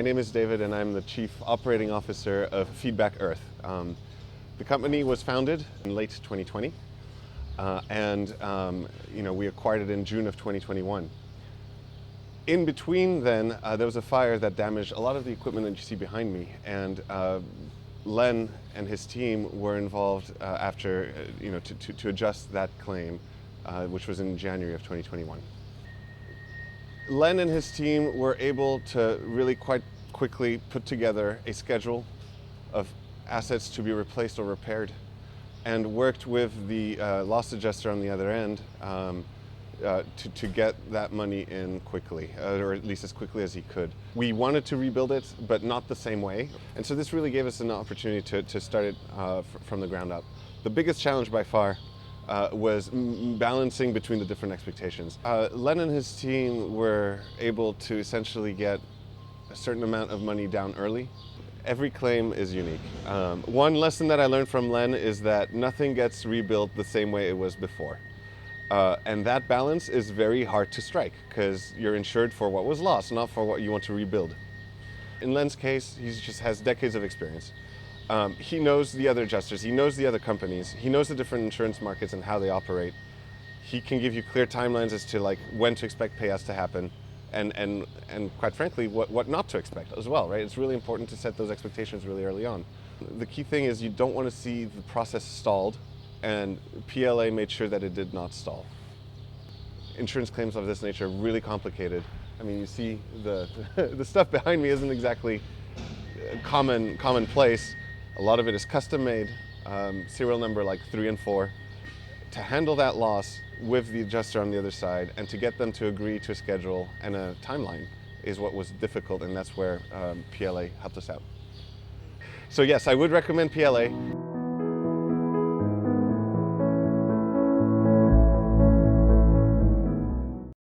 name is David and I'm the Chief Operating Officer of Feedback Earth. The company was founded in late 2020 we acquired it in June of 2021. In between then, there was a fire that damaged a lot of the equipment that you see behind me, and Len and his team were involved to adjust that claim, which was in January of 2021. Len and his team were able to really quite quickly put together a schedule of assets to be replaced or repaired, and worked with the loss adjuster on the other end to get that money in quickly, or at least as quickly as he could. We wanted to rebuild it, but not the same way. And so this really gave us an opportunity to start it from the ground up. The biggest challenge by far was balancing between the different expectations. Len and his team were able to essentially get a certain amount of money down early. Every claim is unique. One lesson that I learned from Len is that nothing gets rebuilt the same way it was before. And that balance is very hard to strike because you're insured for what was lost, not for what you want to rebuild. In Len's case, he just has decades of experience. He knows the other adjusters, he knows the other companies, he knows the different insurance markets and how they operate. He can give you clear timelines as to when to expect payouts to happen and quite frankly, what not to expect as well, right? It's really important to set those expectations really early on. The key thing is you don't want to see the process stalled, and PLA made sure that it did not stall. Insurance claims of this nature are really complicated. I mean, you see the stuff behind me isn't exactly commonplace. A lot of it is custom made, serial number like 3 and 4. To handle that loss with the adjuster on the other side and to get them to agree to a schedule and a timeline is what was difficult, and that's where PLA helped us out. So yes, I would recommend PLA.